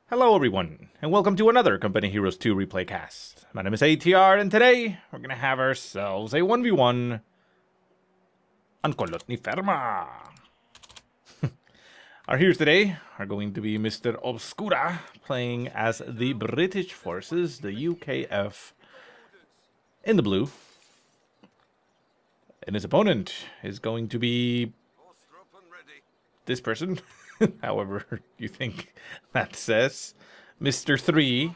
Hello everyone, and welcome to another Company Heroes 2 replay cast. My name is ATR, and today we're gonna have ourselves a 1v1 on Kholodny Ferma. Our heroes today are going to be Mr. Obscura, playing as the British forces, the UKF, in the blue. And his opponent is going to be this person. However you think that says, Mr. 3,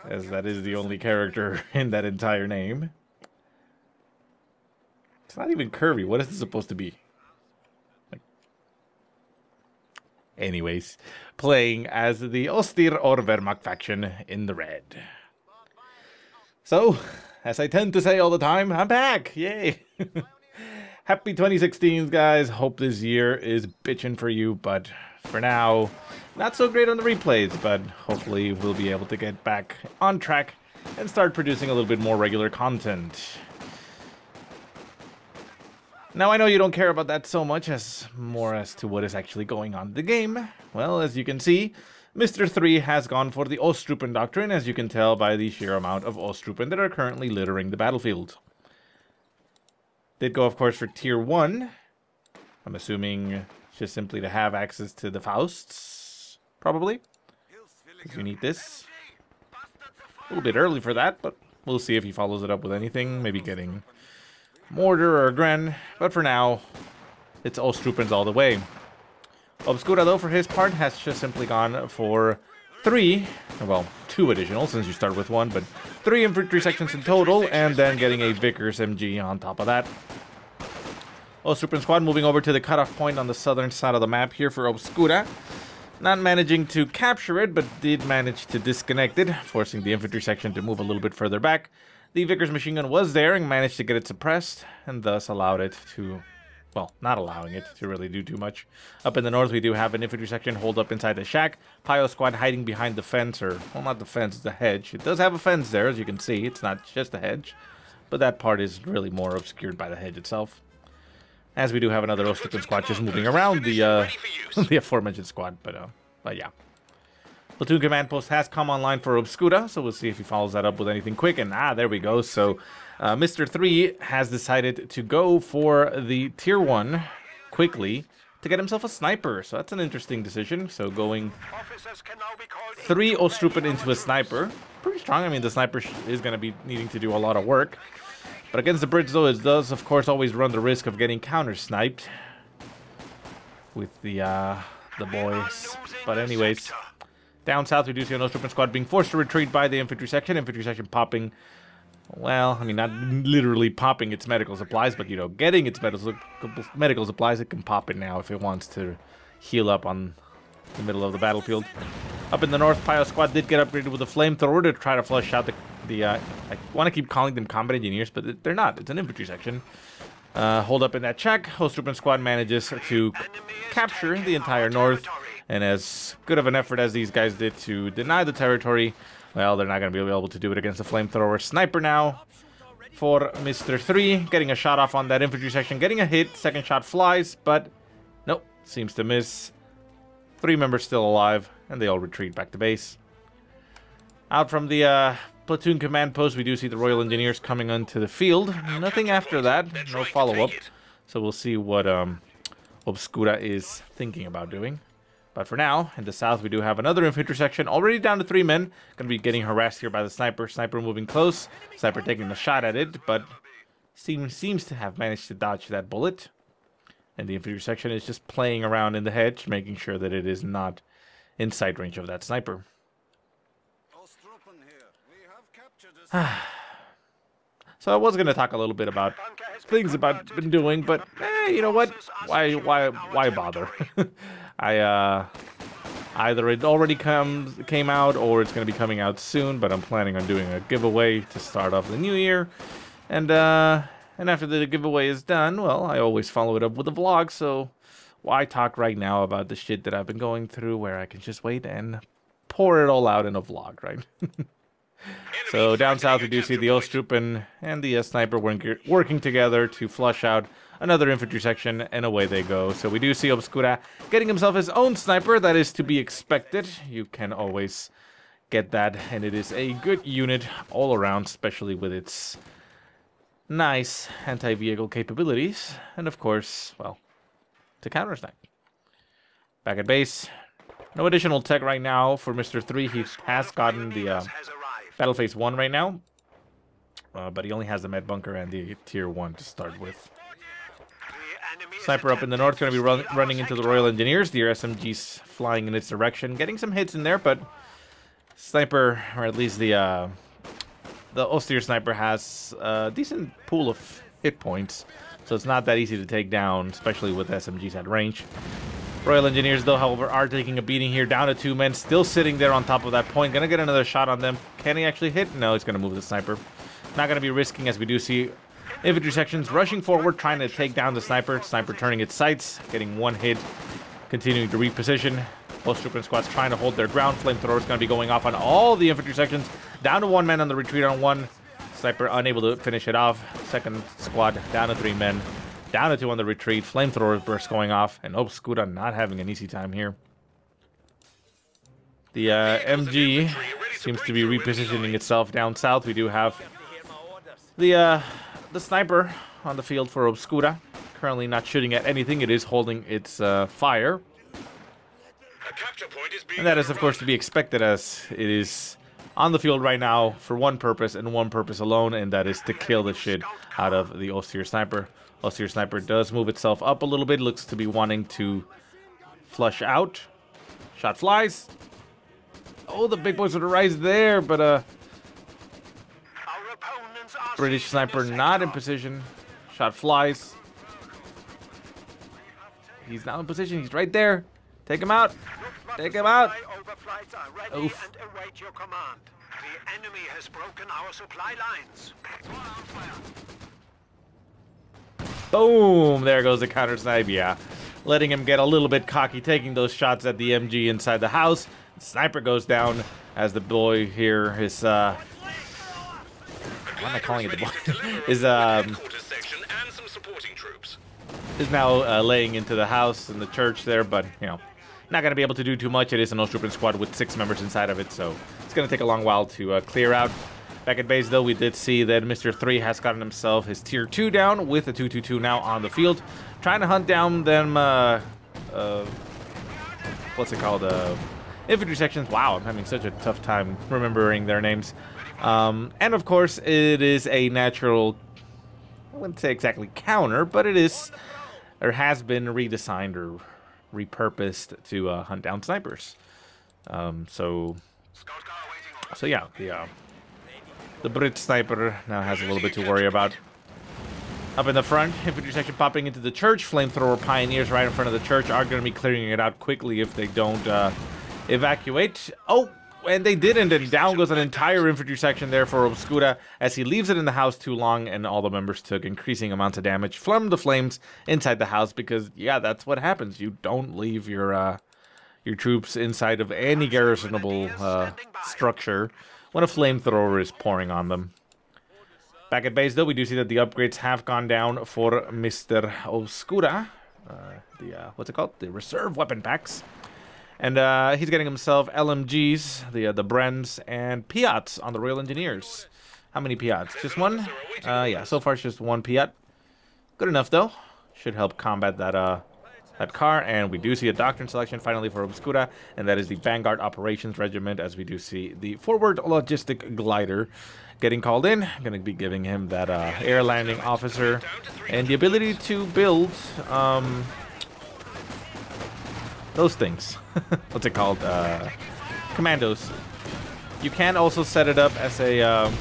as that is the only character in that entire name. It's not even curvy. What is this supposed to be? Anyways, playing as the Osttruppen or Wehrmacht faction in the red. So, as I tend to say all the time, I'm back! Yay! Happy 2016, guys. Hope this year is bitchin' for you, but for now, not so great on the replays, but hopefully we'll be able to get back on track and start producing a little bit more regular content. Now, I know you don't care about that so much as more as to what is actually going on in the game. Well, as you can see, Mr. 3 has gone for the Osttruppen Doctrine, as you can tell by the sheer amount of Osttruppen that are currently littering the battlefield. Did go, of course, for Tier 1. I'm assuming just simply to have access to the Fausts, probably. Because you need this. A little bit early for that, but we'll see if he follows it up with anything. Maybe getting Mortar or a Gren. But for now, it's Osttruppens all the way. Obscura, though, for his part, has just simply gone for 3, well, 2 additional, since you start with 1, but 3 infantry sections in total, and then getting a Vickers MG on top of that. Osttruppen squad moving over to the cutoff point on the southern side of the map here for Obscura. Not managing to capture it, but did manage to disconnect it, forcing the infantry section to move a little bit further back. The Vickers machine gun was there and managed to get it suppressed, and thus allowed it to, well, not allowing it to really do too much. Up in the north, we do have an infantry section holed up inside the shack. Pio squad hiding behind the fence, or, well, not the fence, it's the hedge. It does have a fence there, as you can see. It's not just a hedge, but that part is really more obscured by the hedge itself. As we do have another Osttruppen squad just moving around the the aforementioned squad, but yeah. Platoon command post has come online for Obscura, so we'll see if he follows that up with anything quick. And there we go. So Mr. 3 has decided to go for the Tier 1 quickly to get himself a sniper. So that's an interesting decision. So going 3 Osttruppen into a sniper. Pretty strong. I mean, the sniper is going to be needing to do a lot of work. But against the Brits, though, it does, of course, always run the risk of getting counter-sniped with the boys. But anyways, down south, we do see an Osttruppen squad being forced to retreat by the infantry section. Infantry section popping, well, I mean, not literally popping its medical supplies, but, you know, getting its medical supplies. It can pop it now if it wants to heal up on the middle of the battlefield. Up in the north, Pio squad did get upgraded with a flamethrower to try to flush out the I want to keep calling them combat engineers, but they're not. It's an infantry section. Hold up in that check. Osttruppen squad manages to capture the entire north. And as good of an effort as these guys did to deny the territory, well, they're not going to be able to do it against the flamethrower. Sniper now for Mr. 3. Getting a shot off on that infantry section. Getting a hit. Second shot flies, but nope. Seems to miss. 3 members still alive, and they all retreat back to base. Out from the platoon command post, we do see the Royal Engineers coming onto the field. Nothing after that. No follow-up. So we'll see what Obscura is thinking about doing. But for now, in the south, we do have another infantry section. Already down to 3 men. Going to be getting harassed here by the sniper. Sniper moving close. Sniper taking a shot at it, but seems to have managed to dodge that bullet. And the infantry section is just playing around in the hedge, making sure that it is not in sight range of that sniper. So I was going to talk a little bit about things I've been doing, but you know what? Why bother? Either it already came out or it's going to be coming out soon, but I'm planning on doing a giveaway to start off the new year. And after the giveaway is done, well, I always follow it up with a vlog, so why talk right now about the shit that I've been going through where I can just wait and pour it all out in a vlog, right? So down south, we do see the Osttruppen and the sniper working together to flush out another infantry section, and away they go. So we do see Obscura getting himself his own sniper. That is to be expected. You can always get that, and it is a good unit all around, especially with its nice anti-vehicle capabilities, and of course, well, to counter-snipe. Back at base, no additional tech right now for Mr. 3. He has gotten the Battle Phase 1 right now, but he only has the med bunker and the tier 1 to start with. Sniper up in the north, going to be running into the Royal Engineers. The SMGs flying in its direction, getting some hits in there, but sniper, or at least the austere sniper, has a decent pool of hit points, so it's not that easy to take down, especially with SMGs at range. Royal Engineers, though, however, are taking a beating here, down to 2 men, still sitting there on top of that point. Gonna get another shot on them. Can he actually hit? No, he's gonna move the sniper. Not gonna be risking, as we do see infantry sections rushing forward, trying to take down the sniper. Sniper turning its sights, getting 1 hit, continuing to reposition. Osttruppen squads trying to hold their ground. Flamethrower is going to be going off on all the infantry sections. Down to 1 man on the retreat on 1. Sniper unable to finish it off. Second squad down to 3 men. Down to 2 on the retreat. Flamethrower burst going off. And Obscura not having an easy time here. The MG seems to be repositioning itself down south. We do have the sniper on the field for Obscura. Currently not shooting at anything. It is holding its fire. And that is, of course, to be expected, as it is on the field right now for one purpose and one purpose alone, and that is to kill the shit out of the austere sniper. Austere sniper does move itself up a little bit, looks to be wanting to flush out. Shot flies. Oh, the big boys would arise there, but British sniper not in position. Shot flies. He's now in position. He's right there. Take him out. Take him out. Oof. The enemy has broken our supply lines. Boom. There goes the counter snipe. Yeah. Letting him get a little bit cocky, taking those shots at the MG inside the house. Sniper goes down as the boy here is why am I calling it the boy? is now laying into the house and the church there, but you know, not going to be able to do too much. It is an Osttruppen squad with 6 members inside of it, so it's going to take a long while to clear out. Back at base, though, we did see that Mr. 3 has gotten himself his tier 2 down with a 222 now on the field, trying to hunt down them, what's it called, infantry sections. Wow, I'm having such a tough time remembering their names. And of course, it is a natural, I wouldn't say exactly counter, but it is, or has been redesigned or repurposed to hunt down snipers. So yeah, the Brit sniper now has a little bit to worry about. Up in the front, infantry section popping into the church. Flamethrower pioneers right in front of the church are going to be clearing it out quickly if they don't evacuate. Oh, and they didn't, and down goes an entire infantry section there for Obscura as he leaves it in the house too long, and all the members took increasing amounts of damage from the flames inside the house, because yeah, that's what happens. You don't leave your troops inside of any garrisonable structure when a flamethrower is pouring on them. Back at base, though, we do see that the upgrades have gone down for Mr. Obscura. What's it called? The reserve weapon packs. And he's getting himself LMGs, the Brens, and Piats on the Royal Engineers. How many Piats? Just one? Yeah, so far it's just one Piat. Good enough, though. Should help combat that car. And we do see a Doctrine selection finally for Obscura, and that is the Vanguard Operations Regiment, as we do see the forward logistic glider getting called in. I'm going to be giving him that air landing officer and the ability to build those things. What's it called? Commandos. You can also set it up as a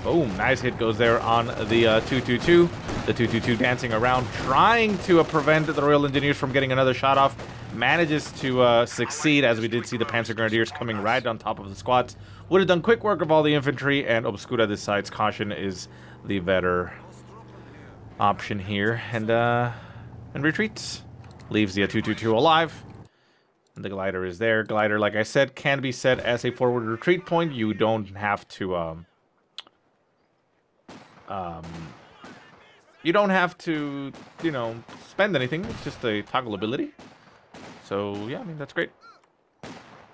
boom, nice hit goes there on the 222. The 222 dancing around, trying to prevent the Royal Engineers from getting another shot off. Manages to succeed, as we did see the Panzer Grenadiers coming right on top of the squads. Would have done quick work of all the infantry, and Obscura decides caution is the better option here, and retreats. Leaves the 222 alive. And the glider is there. Glider, like I said, can be set as a forward retreat point. You don't have to you don't have to, you know, spend anything. It's just a toggle ability. So, yeah, I mean, that's great.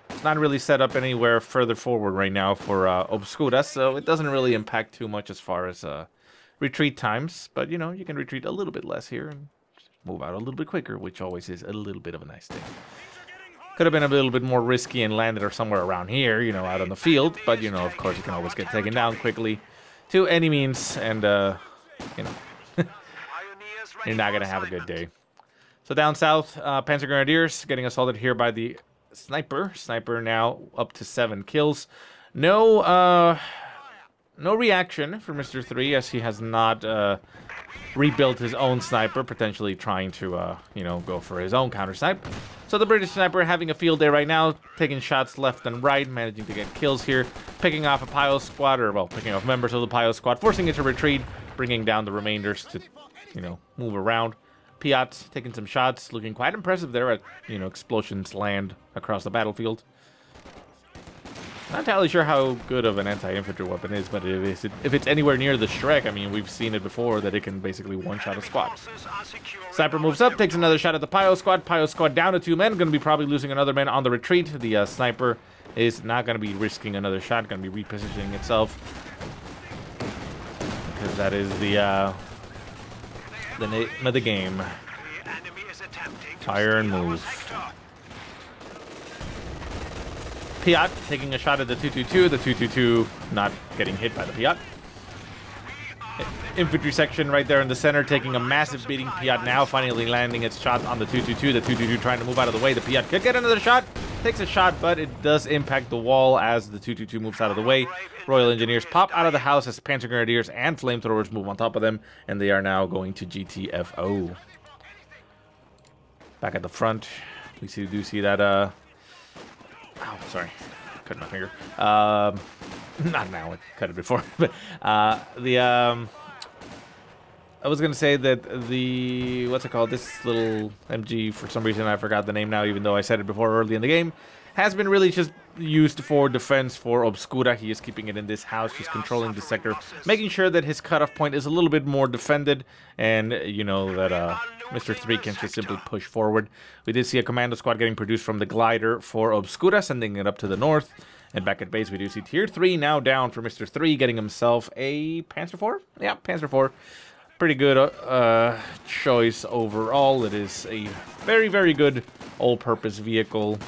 It's not really set up anywhere further forward right now for Obscura, so it doesn't really impact too much as far as retreat times. But, you know, you can retreat a little bit less here and move out a little bit quicker, which always is a little bit of a nice thing. Could have been a little bit more risky and landed or somewhere around here, you know, out on the field. But, you know, of course, you can always get taken down quickly to any means. And, you know, you're not going to have a good day. So down south, Panzer Grenadiers getting assaulted here by the Sniper. Sniper now up to 7 kills. No reaction for Mr. 3 as he has not rebuilt his own sniper, potentially trying to, you know, go for his own counter-snipe. So the British Sniper having a field day right now, taking shots left and right, managing to get kills here, picking off a Pio squad, or, well, picking off members of the Pio squad, forcing it to retreat, bringing down the remainders to, you know, move around. Piat taking some shots, looking quite impressive there at, you know, explosions land across the battlefield. Not entirely sure how good of an anti-infantry weapon is, but if it's anywhere near the Shrek, I mean, we've seen it before that it can basically one-shot a squad. Sniper moves up, takes another shot at the Pio squad. Pio squad down to 2 men, going to be probably losing another man on the retreat. The Sniper is not going to be risking another shot, going to be repositioning itself. Because that is the name of the game. Fire and move. Piat taking a shot at the 222. The 222 not getting hit by the Piat. Infantry section right there in the center taking a massive beating. Piat now finally landing its shot on the 222. The 222 trying to move out of the way. The Piat could get another shot. Takes a shot, but it does impact the wall as the 222 moves out of the way. Royal Engineers pop out of the house as Panzer Grenadiers and Flamethrowers move on top of them, and they are now going to GTFO. Back at the front, we do see that, ow, sorry, cut my finger. Not now, I cut it before, but, I was going to say that the, what's it called, this little MG, for some reason I forgot the name now, even though I said it before early in the game, has been really just used for defense for Obscura. He is keeping it in this house, just controlling the sector, making sure that his cutoff point is a little bit more defended, and, you know, that Mr. 3 can just simply push forward. We did see a commando squad getting produced from the glider for Obscura, sending it up to the north. And back at base, we do see Tier 3 now down for Mr. 3, getting himself a Panzer 4? Yeah, Panzer 4. Pretty good choice overall. It is a very, very good all-purpose vehicle.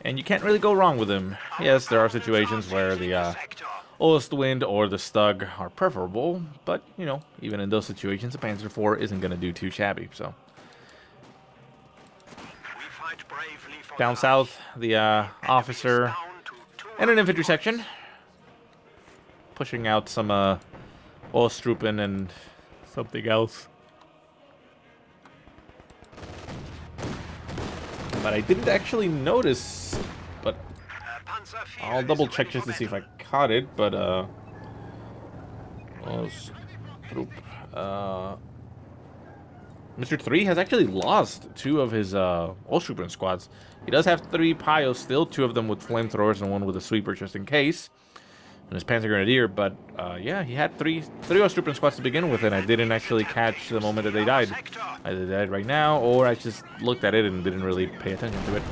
And you can't really go wrong with him. Yes, there are situations where the Ostwind or the Stug are preferable. But, you know, even in those situations, a Panzer 4 isn't going to do too shabby. So down south, the officer and an infantry section. Pushing out some Osttruppen and something else. But I didn't actually notice, but I'll double check just to see if I caught it, but Mr. 3 has actually lost 2 of his Osttruppen squads. He does have 3 Pios still, 2 of them with flamethrowers and 1 with a sweeper just in case. And his Panzer Grenadier, but yeah, he had 3 Osttruppen squads to begin with, and I didn't actually catch the moment that they died. Either they died right now, or I just looked at it and didn't really pay attention to it.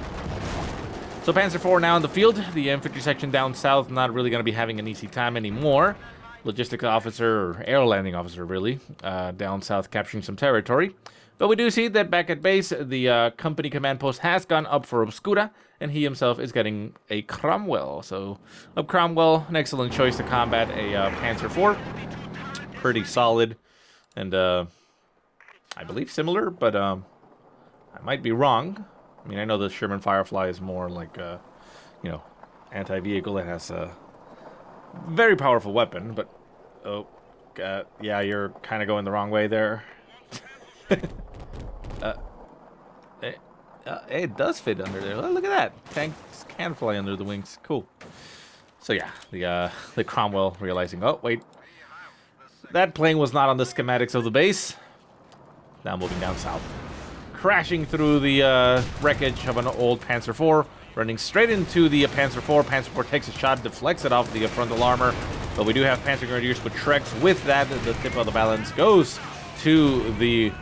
So Panzer 4 now in the field. The infantry section down south not really going to be having an easy time anymore. Logistics officer, or air landing officer really, down south capturing some territory. But we do see that back at base, the company command post has gone up for Obscura, and he himself is getting a Cromwell. So, up Cromwell, an excellent choice to combat a Panzer IV. Pretty solid, and I believe similar, but I might be wrong. I mean, I know the Sherman Firefly is more like, you know, anti-vehicle. It has a very powerful weapon, but, oh, yeah, you're kind of going the wrong way there. It does fit under there. Oh, look at that. Tanks can fly under the wings. Cool. So yeah, the Cromwell realizing, oh wait, that plane was not on the schematics of the base. Now moving down south, crashing through the wreckage of an old Panzer IV, running straight into the Panzer IV. Panzer IV takes a shot, deflects it off the frontal armor, But we do have Panzer Grenadiers with Shreks. With that, the tip of the balance goes to the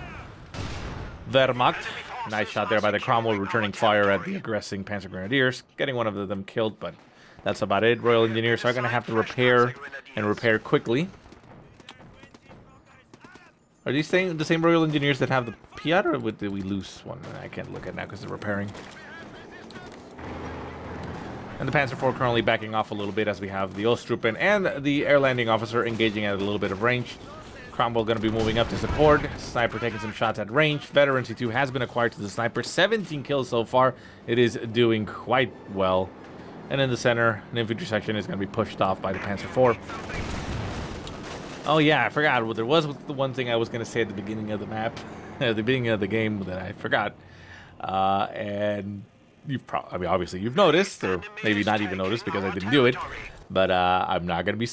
Wehrmacht. Nice shot there by the Cromwell, returning fire at the aggressing Panzer Grenadiers, getting one of them killed, but that's about it. Royal Engineers are going to have to repair, and repair quickly. Are these the same Royal Engineers that have the Piat, or did we lose one? I can't look at now because they're repairing. And the Panzer IV currently backing off a little bit as we have the Osttruppen and the air landing officer engaging at a little bit of range. Cromwell going to be moving up to support. Sniper taking some shots at range. Veteran C2 has been acquired to the sniper. 17 kills so far. It is doing quite well. And in the center, an infantry section is going to be pushed off by the Panzer IV. Oh yeah, I forgot. Well, there was the one thing I was going to say at the beginning of the map, at the beginning of the game that I forgot. And you've probably, I mean, obviously you've noticed, or maybe not even noticed because I didn't do it. But I'm not going to be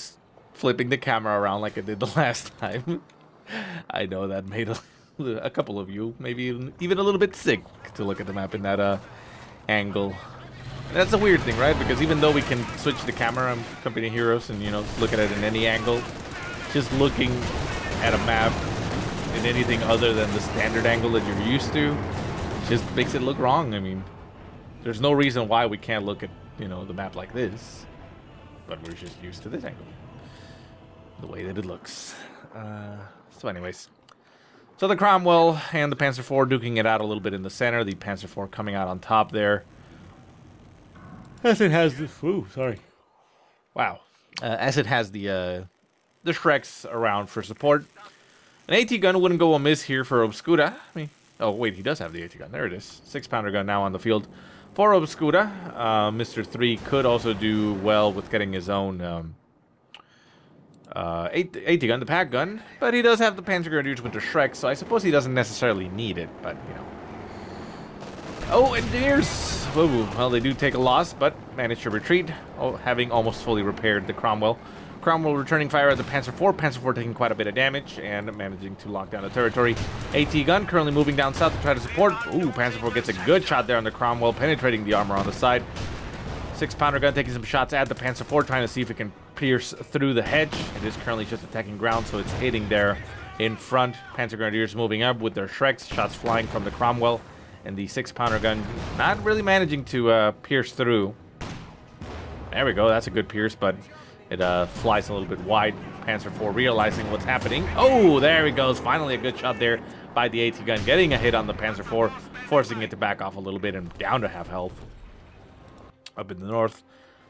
flipping the camera around like I did the last time. I know that made a couple of you maybe even a little bit sick to look at the map in that angle. And that's a weird thing, right? Because even though we can switch the camera on Company Heroes and, you know, look at it in any angle, just looking at a map in anything other than the standard angle that you're used to just makes it look wrong. I mean, there's no reason why we can't look at, you know, the map like this, but we're just used to this angle, the way that it looks. So anyways, so the Cromwell and the Panzer IV duking it out a little bit in the center. The Panzer IV coming out on top there, as it has the as it has the Shreks around for support. An AT gun wouldn't go amiss here for Obscura. I mean, oh wait, he does have the AT gun. There it is. 6-pounder gun now on the field for Obscura. Mr. 3 could also do well with getting his own AT gun, the pack gun, but he does have the Panzer Grenadiers with the Shrek, so I suppose he doesn't necessarily need it, but, you know. Oh, Engineers! Whoa, well, they do take a loss, but manage to retreat, having almost fully repaired the Cromwell. Cromwell returning fire at the Panzer IV. Panzer IV taking quite a bit of damage and managing to lock down the territory. AT gun currently moving down south to try to support. Ooh, Panzer IV gets a good shot there on the Cromwell, penetrating the armor on the side. 6-pounder gun taking some shots at the Panzer IV, trying to see if it can pierce through the hedge. It is currently just attacking ground, so it's hitting there in front. Panzer Grenadiers moving up with their Shreks. Shots flying from the Cromwell. And the 6-pounder gun not really managing to pierce through. There we go. That's a good pierce, but it flies a little bit wide. Panzer IV realizing what's happening. Oh, there he goes. Finally a good shot there by the AT gun, getting a hit on the Panzer IV, forcing it to back off a little bit and down to half health. Up in the north,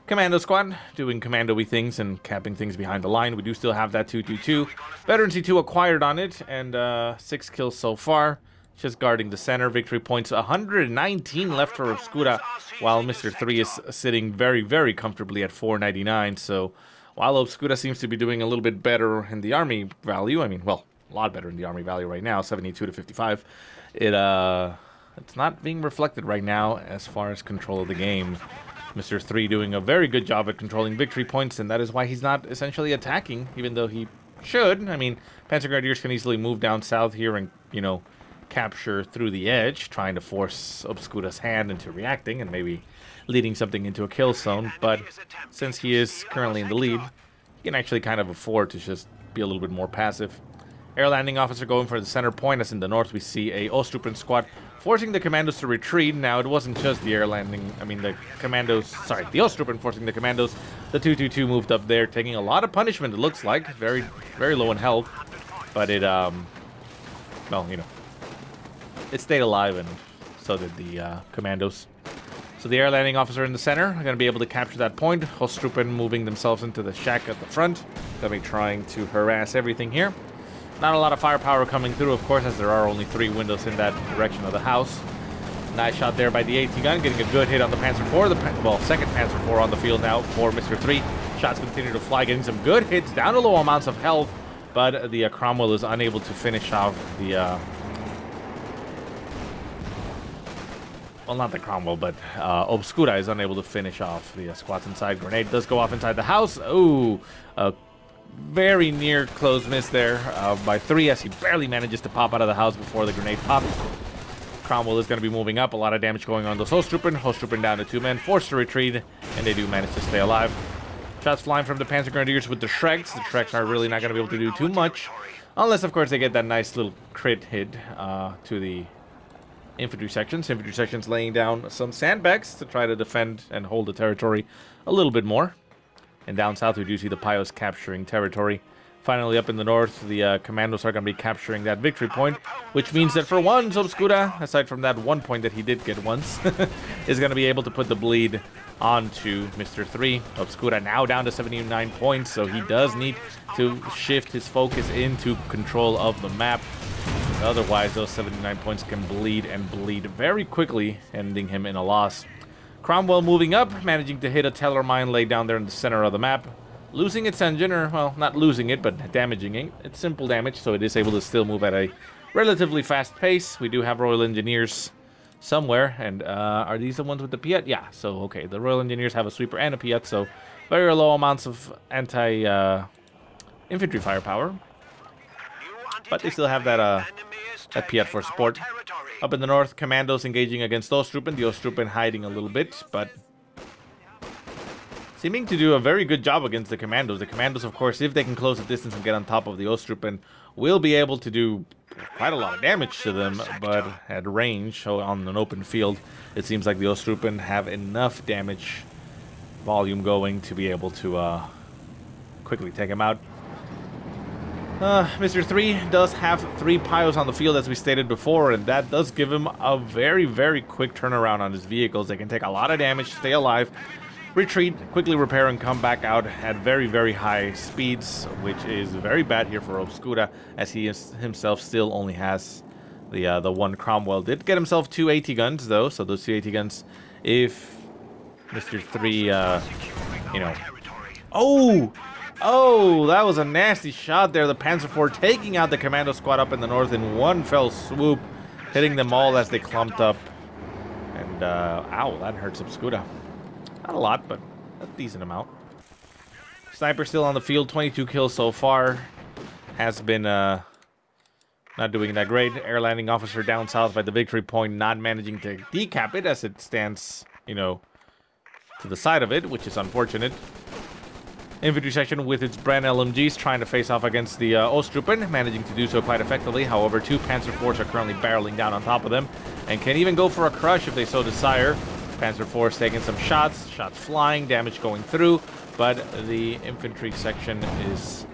Commando Squad doing commando-y things and capping things behind the line. We do still have that 222. Veteran C2 acquired on it, and 6 kills so far. Just guarding the center. Victory points 119 left for Obscura, while Mr. 3 is sitting very, very comfortably at 499. So while Obscura seems to be doing a little bit better in the army value, I mean, well, a lot better in the army value right now, 72 to 55, it's not being reflected right now as far as control of the game. Mr. 3 doing a very good job at controlling victory points, and that is why he's not essentially attacking, even though he should. I mean, Panzer Grenadiers can easily move down south here and, you know, capture through the edge, trying to force Obscura's hand into reacting and maybe leading something into a kill zone. But since he is currently in the lead, he can actually kind of afford to just be a little bit more passive. Air landing officer going for the center point, as in the north we see a Osttruppen squad forcing the commandos to retreat. Now it wasn't just the air landing, I mean the commandos, sorry, the Osttruppen forcing the commandos. The 222 moved up there, taking a lot of punishment, it looks like. Very, very low in health. But it, well, you know, it stayed alive, and so did the commandos. So the air landing officer in the center are going to be able to capture that point. Osttruppen moving themselves into the shack at the front. Going to be trying to harass everything here. Not a lot of firepower coming through, of course, as there are only 3 windows in that direction of the house. Nice shot there by the AT gun, getting a good hit on the Panzer IV. Well, second Panzer IV on the field now for Mr. 3. Shots continue to fly, getting some good hits, down to low amounts of health. But the Cromwell is unable to finish off the... well, not the Cromwell, but Obscura is unable to finish off the squads inside. Grenade does go off inside the house. Ooh, very near close miss there by 3, as he barely manages to pop out of the house before the grenade pops. Cromwell is going to be moving up. A lot of damage going on those Osttruppen. Osttruppen down to 2 men, forced to retreat, and they do manage to stay alive. Shots flying from the Panzer Grenadiers with the Shreks. The Shreks are really not going to be able to do too much. Unless, of course, they get that nice little crit hit to the infantry sections. Infantry sections laying down some sandbags to try to defend and hold the territory a little bit more. And down south, we do see the Pios capturing territory. Finally, up in the north, the commandos are going to be capturing that victory point, which means that for once, Obscura, aside from that one point that he did get once, is going to be able to put the bleed onto Mr. 3. Obscura now down to 79 points, so he does need to shift his focus into control of the map. Otherwise, those 79 points can bleed and bleed very quickly, ending him in a loss. Cromwell moving up, managing to hit a Teller mine laid down there in the center of the map. Losing its engine, or, well, not losing it, but damaging it. It's simple damage, so it is able to still move at a relatively fast pace. We do have Royal Engineers somewhere, and are these the ones with the Piat? Yeah, so, okay, the Royal Engineers have a sweeper and a Piat, so very low amounts of anti-infantry firepower. But they still have that Piat for support. Up in the north, commandos engaging against Osttruppen. The Osttruppen hiding a little bit, but seeming to do a very good job against the commandos. The commandos, of course, if they can close the distance and get on top of the Osttruppen, will be able to do quite a lot of damage to them, but at range, so on an open field, it seems like the Osttruppen have enough damage volume going to be able to quickly take him out. Mr. 3 does have 3 Pios on the field, as we stated before, and that does give him a very, very quick turnaround on his vehicles. They can take a lot of damage, stay alive, retreat, quickly repair, and come back out at very, very high speeds, which is very bad here for Obscura, as he himself still only has the one Cromwell. Did get himself 2 AT guns, though, so those 2 AT guns, if Mr. 3, you know... Oh, that was a nasty shot there. The Panzer IV taking out the commando squad up in the north in one fell swoop, hitting them all as they clumped up. And, ow, that hurts Obscura. Not a lot, but a decent amount. Sniper still on the field, 22 kills so far. Has been not doing that great. Air landing officer down south by the victory point, not managing to decap it as it stands, you know, to the side of it, which is unfortunate. Infantry section with its Bren LMGs trying to face off against the Osttruppen, managing to do so quite effectively. However, 2 Panzer IVs are currently barreling down on top of them and can even go for a crush if they so desire. Panzer IVs taking some shots flying, damage going through, but the infantry section is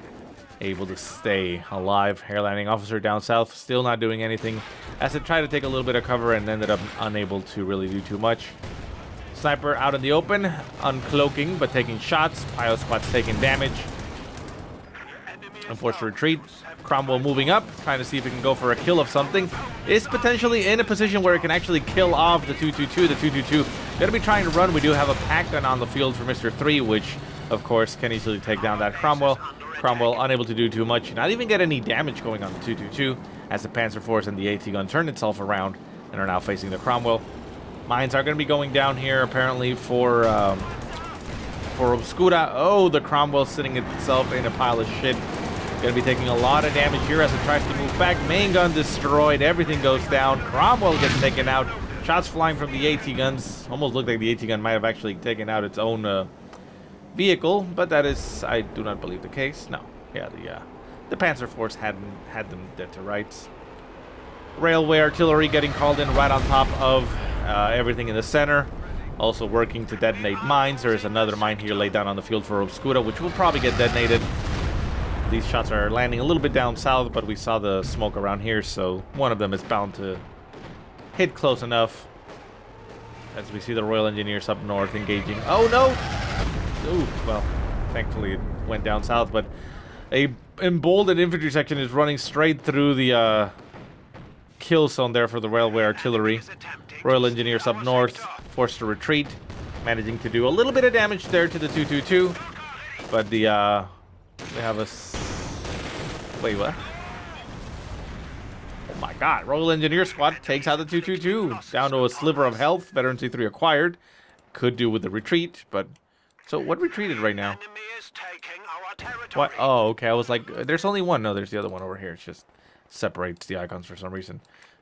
able to stay alive. Air landing officer down south still not doing anything as it tried to take a little bit of cover and ended up unable to really do too much. Sniper out in the open, uncloaking but taking shots. Pio squad's taking damage. Forced to retreat. Cromwell moving up, trying to see if it can go for a kill of something. Is potentially in a position where it can actually kill off the 222. The 222 gonna be trying to run. We do have a pack gun on the field for Mr. 3, which of course can easily take down that Cromwell. Cromwell unable to do too much, not even get any damage going on the 222 as the Panzer IVs and the AT gun turn itself around and are now facing the Cromwell. Mines are going to be going down here, apparently, for Obscura. Oh, the Cromwell sitting itself in a pile of shit. Going to be taking a lot of damage here as it tries to move back. Main gun destroyed. Everything goes down. Cromwell gets taken out. Shots flying from the AT guns. Almost looked like the AT gun might have actually taken out its own vehicle, but that is, I do not believe, the case. No. Yeah, the Panzer IVs had them dead to rights. Railway artillery getting called in right on top of everything in the center. Also working to detonate mines. There is another mine here laid down on the field for Obscura, which will probably get detonated. These shots are landing a little bit down south, but we saw the smoke around here, so one of them is bound to hit close enough. As we see the Royal Engineers up north engaging. Oh no! Ooh, well, thankfully it went down south, but a emboldened infantry section is running straight through the kill zone there for the railway artillery. Royal Engineers up north, forced to retreat, managing to do a little bit of damage there to the 222, but the they have a wait, what? Oh my god, Royal Engineer squad takes out the 222 down to a sliver of health. Veteran C3 acquired. Could do with the retreat, but so what retreated right now? What? Oh, okay, I was like, there's only one. No, there's the other one over here. It's just separates the icons for some reason.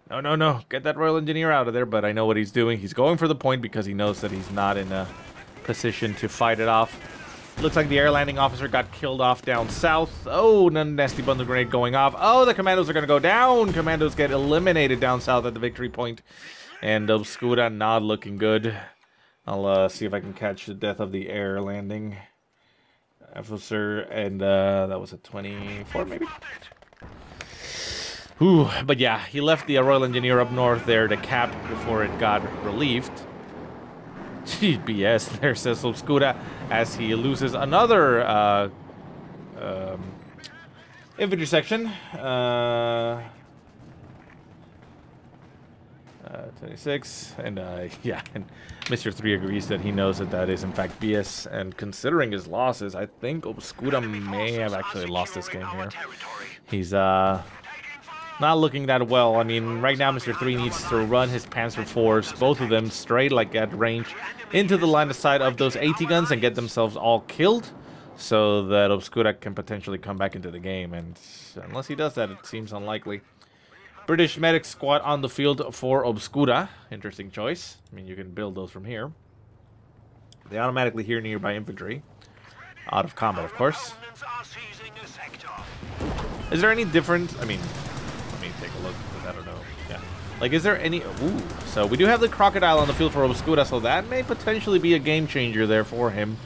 No, get that Royal Engineer out of there, but I know what he's doing. He's going for the point because he knows that he's not in a position to fight it off. Looks like the air landing officer got killed off down south. Oh, nasty bundle grenade going off. Oh, the commandos are going to go down. Commandos get eliminated down south at the victory point. And Obscura not looking good. I'll see if I can catch the death of the air landing officer. And that was a 24 maybe? Ooh, but yeah, he left the Royal Engineer up north there to cap before it got relieved. Gee, BS there, says Obscura, as he loses another infantry section. 26, and yeah, and Mr. 3 agrees that he knows that that is in fact BS, and considering his losses, I think Obscura may have actually lost this game here. He's not looking that well. I mean, right now Mr. 3 needs to run his Panzer IVs, both of them straight, like at range, into the line of sight of those AT guns and get themselves all killed, so that Obscura can potentially come back into the game. And unless he does that, it seems unlikely. British medic squad on the field for Obscura. Interesting choice. I mean, you can build those from here. They automatically hear nearby infantry. Out of combat, of course. Is there any difference? I mean, let me take a look, because I don't know. Yeah. Like, is there any... Ooh. So, we do have the Crocodile on the field for Obscura, so that may potentially be a game changer there for him.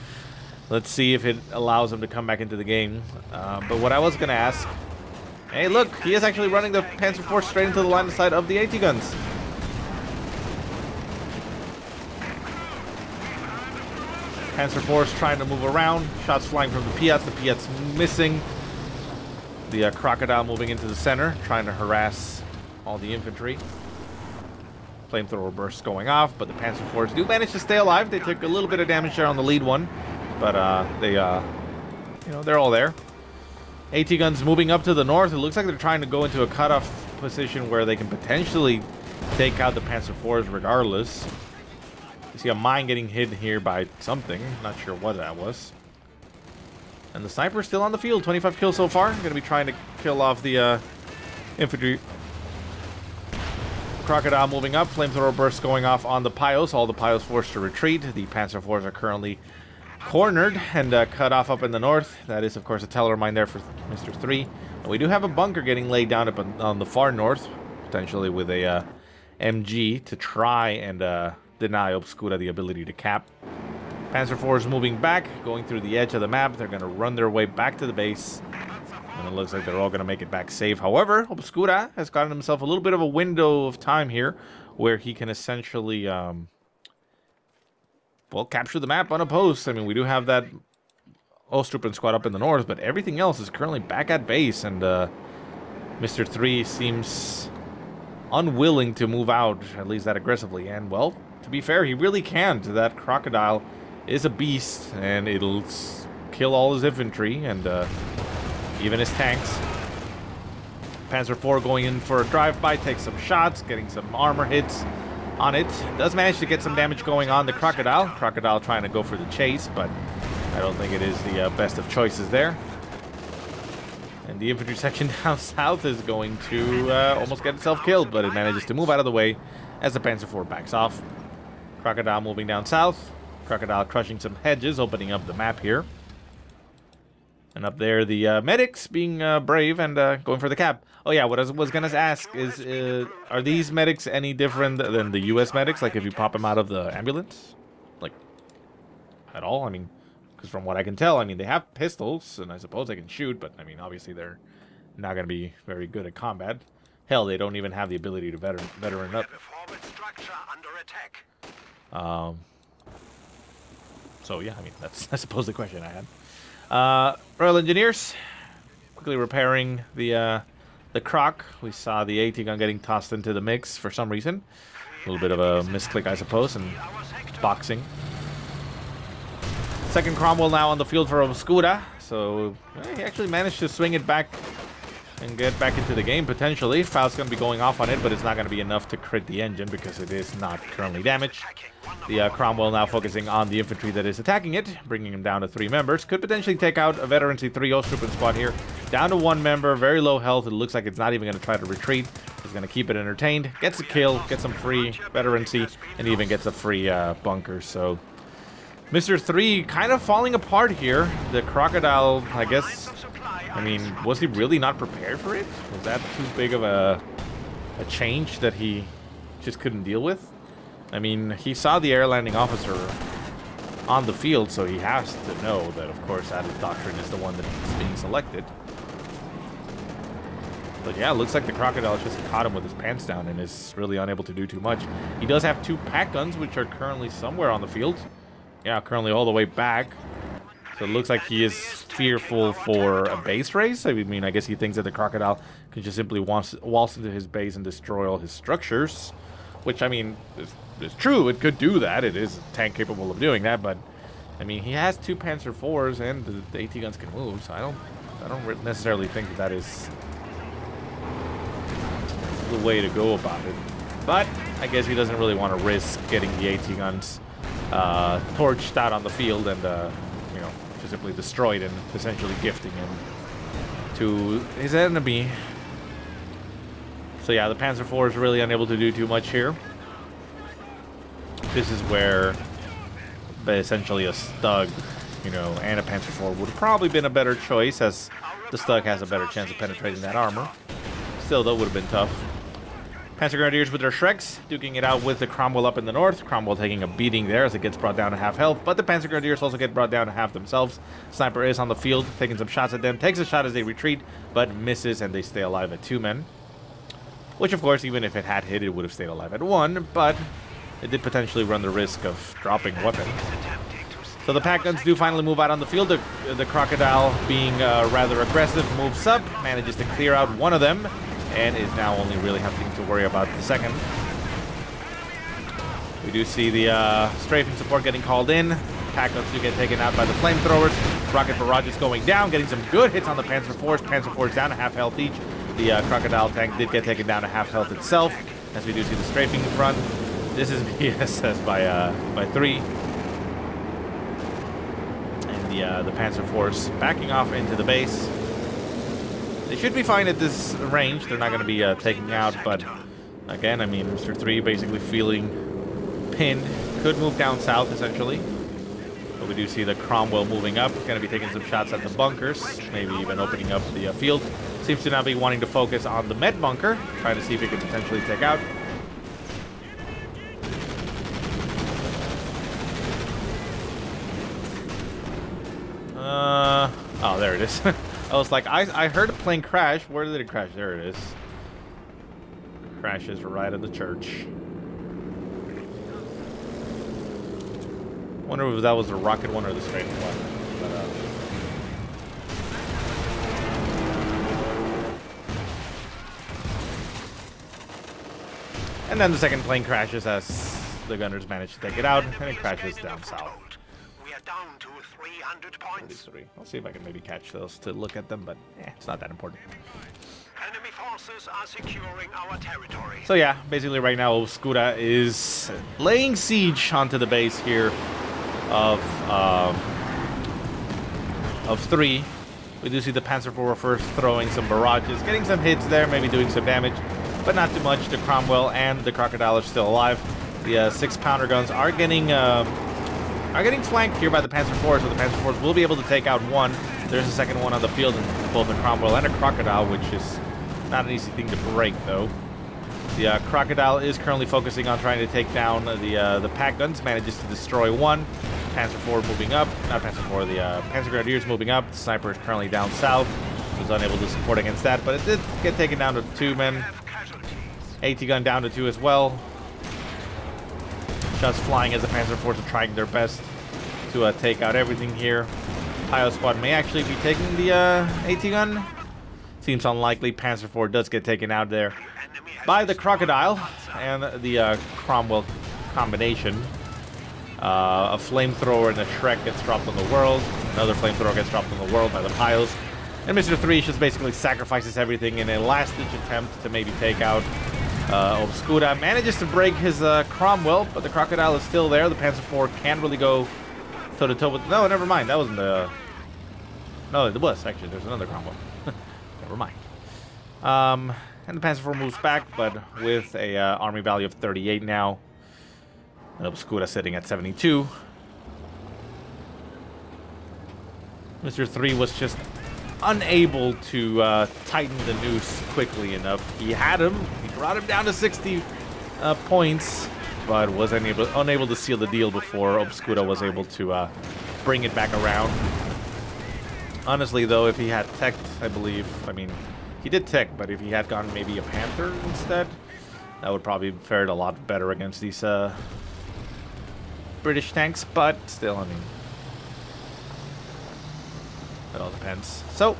Let's see if it allows him to come back into the game. But what I was going to ask... Hey, look! He is actually running the Panzer IV straight into the line of sight of the AT guns. Panzer IV is trying to move around. Shots flying from the Piats. The Piats missing. The Crocodile moving into the center, trying to harass all the infantry. Flamethrower bursts going off, but the Panzer IVs do manage to stay alive. They took a little bit of damage there on the lead one, but you know, they're all there. AT guns moving up to the north. It looks like they're trying to go into a cutoff position where they can potentially take out the Panzer IVs regardless. You see a mine getting hit here by something. Not sure what that was. And the sniper's still on the field. 25 kills so far. Going to be trying to kill off the infantry. Crocodile moving up. Flamethrower bursts going off on the Pios. All the Pios forced to retreat. The Panzer IVs are currently cornered and cut off up in the north. That is, of course, a teller mine there for Mr. 3. And we do have a bunker getting laid down up on the far north, potentially with a MG to try and deny Obscura the ability to cap. Panzer IV is moving back, going through the edge of the map. They're going to run their way back to the base. And it looks like they're all going to make it back safe. However, Obscura has gotten himself a little bit of a window of time here where he can essentially... well, capture the map unopposed. I mean, we do have that Osttruppen squad up in the north, but everything else is currently back at base, and Mr. 3 seems unwilling to move out, at least that aggressively. And, well, to be fair, he really can't. That Crocodile is a beast, and it'll kill all his infantry, and even his tanks. Panzer IV going in for a drive-by, takes some shots, getting some armor hits on it. Does manage to get some damage going on the Crocodile. Crocodile trying to go for the chase, but I don't think it is the best of choices there. And the infantry section down south is going to almost get itself killed, but it manages to move out of the way as the Panzer IV backs off. Crocodile moving down south. Crocodile crushing some hedges, opening up the map here. And up there, the medics being brave and going for the cap. Oh yeah, what I was going to ask is, are these medics any different than the US medics? Like, if you pop them out of the ambulance? Like, at all? I mean, because from what I can tell, I mean, they have pistols, and I suppose they can shoot, but, I mean, obviously they're not going to be very good at combat. Hell, they don't even have the ability to veteran up. So, yeah, I mean, that's, I suppose, the question I had. Royal Engineers, quickly repairing the Croc. We saw the AT gun getting tossed into the mix for some reason. A little bit of a misclick, I suppose, and boxing. Second Cromwell now on the field for Obscura. So he actually managed to swing it back and get back into the game, potentially. Faust's going to be going off on it, but it's not going to be enough to crit the engine because it is not currently damaged. The Cromwell now focusing on the infantry that is attacking it, bringing him down to 3 members. Could potentially take out a Veterancy 3 Osttruppen squad here. Down to 1 member, very low health. It looks like it's not even going to try to retreat. It's going to keep it entertained. Gets a kill, gets some free Veterancy, and even gets a free bunker. So Mr. 3 kind of falling apart here. The Crocodile, I guess, I mean, was he really not prepared for it? Was that too big of a change that he just couldn't deal with? I mean, he saw the air landing officer on the field, so he has to know that, of course, that Doctrine is the one that's being selected. But yeah, it looks like the Crocodile just caught him with his pants down and is really unable to do too much. He does have 2 pack guns, which are currently somewhere on the field. Yeah, currently all the way back. So it looks like he is fearful for a base race. I mean, I guess he thinks that the Crocodile can just simply waltz into his base and destroy all his structures. Which, I mean, is true. It could do that. It is a tank capable of doing that. But, I mean, he has 2 Panzer IVs and the AT guns can move. So I don't necessarily think that is the way to go about it. But I guess he doesn't really want to risk getting the AT guns torched out on the field and, you know, just simply destroyed and essentially gifting him to his enemy. So yeah, the Panzer IV is really unable to do too much here. This is where essentially a Stug, you know, and a Panzer IV would have probably been a better choice, as the Stug has a better chance of penetrating that armor. Still, that would have been tough. Panzer Grenadiers with their Shreks, duking it out with the Cromwell up in the north. Cromwell taking a beating there as it gets brought down to half health, but the Panzer Grenadiers also get brought down to half themselves. Sniper is on the field, taking some shots at them, takes a shot as they retreat, but misses, and they stay alive at 2 men. Which, of course, even if it had hit, it would have stayed alive at 1, but it did potentially run the risk of dropping weapon. So the pack guns do finally move out on the field. The Crocodile, being rather aggressive, moves up, manages to clear out 1 of them, and is now only really having to worry about the second. We do see the strafing support getting called in. Pack guns do get taken out by the flamethrowers. Rocket barrages going down, getting some good hits on the Panzer IVs. Panzer IVs down to half health each. The Crocodile tank did get taken down to half health itself, as we do see the strafing in front. This is BSS by 3. And the Panzer IVs backing off into the base. They should be fine at this range. They're not going to be taking out, but again, I mean, Mr. 3 basically feeling pinned. Could move down south, essentially. But we do see the Cromwell moving up. Going to be taking some shots at the bunkers, maybe even opening up the field. Seems to now be wanting to focus on the med bunker, trying to see if he can potentially take out. Oh, there it is. I was like, I heard a plane crash. Where did it crash? There it is. It crashes right at the church. Wonder if that was the rocket one or the straight one. But, and then the second plane crashes as the gunners manage to take it out, and it crashes down south. We are down to 300 points. 33. I'll see if I can maybe catch those to look at them, but it's not that important. Enemy forces are securing our territory. So yeah, basically right now Obscura is laying siege onto the base here of 3. We do see the Panzer IV first throwing some barrages, getting some hits there, maybe doing some damage, but not too much. The Cromwell and the Crocodile are still alive. The 6-pounder guns are getting flanked here by the Panzer IVs, so the Panzer IVs will be able to take out 1. There's a second one on the field, in both a Cromwell and a Crocodile, which is not an easy thing to break, though. The Crocodile is currently focusing on trying to take down the pack guns, manages to destroy 1. Panzer IV moving up, not Panzer IV, the Panzer Grenadiers moving up. The sniper is currently down south, was unable to support against that, but it did get taken down to 2 men. AT gun down to 2 as well. Shots flying as the Panzer IVs are trying their best to take out everything here. Pio squad may actually be taking the AT gun. Seems unlikely. Panzer IV does get taken out there by the Crocodile and the Cromwell combination. A flamethrower and a Shrek gets dropped on the world. Another flamethrower gets dropped on the world by the Pios. And Mr. 3 just basically sacrifices everything in a last-ditch attempt to maybe take out Obscura. Manages to break his Cromwell, but the Crocodile is still there. The Panzer IV can't really go toe-to-toe with... No, never mind. That wasn't the... No, it was, actually. There's another Cromwell. Never mind. And the Panzer IV moves back, but with a army value of 38 now. And Obscura sitting at 72. Mr. 3 was just unable to tighten the noose quickly enough. He had him. He brought him down to 60 points, but was unable to seal the deal before Obscura was able to bring it back around. Honestly, though, if he had teched, I believe, I mean, he did tech, but if he had gone maybe a Panther instead, that would probably fared a lot better against these British tanks, but still, I mean, it all depends. So,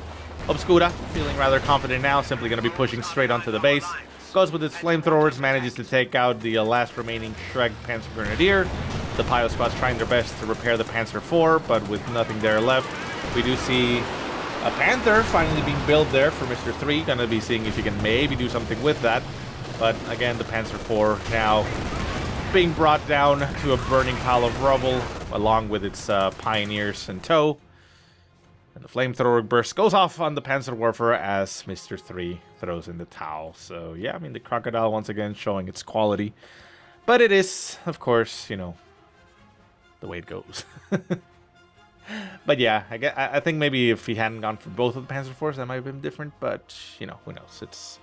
Obscura, feeling rather confident now, simply going to be pushing straight onto the base. Goes with its flamethrowers, manages to take out the last remaining Shrek Panzer Grenadier. The Pio Squad's trying their best to repair the Panzer IV, but with nothing there left, we do see a Panther finally being built there for Mr. 3. Going to be seeing if he can maybe do something with that. But again, the Panzer IV now being brought down to a burning pile of rubble, along with its pioneers in tow. And the flamethrower burst goes off on the Panzerwerfer as Mr. 3 throws in the towel. So, yeah, I mean, the Crocodile once again showing its quality. But it is, of course, you know, the way it goes. But, yeah, I think maybe if he hadn't gone for both of the Panzer IVs, that might have been different. But, you know, who knows? It's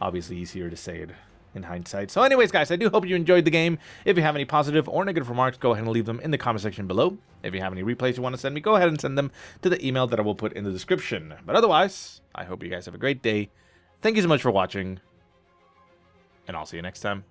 obviously easier to say it in hindsight. So anyways, guys, I do hope you enjoyed the game. If you have any positive or negative remarks, go ahead and leave them in the comment section below. If you have any replays you want to send me, go ahead and send them to the email that I will put in the description. But otherwise, I hope you guys have a great day. Thank you so much for watching, and I'll see you next time.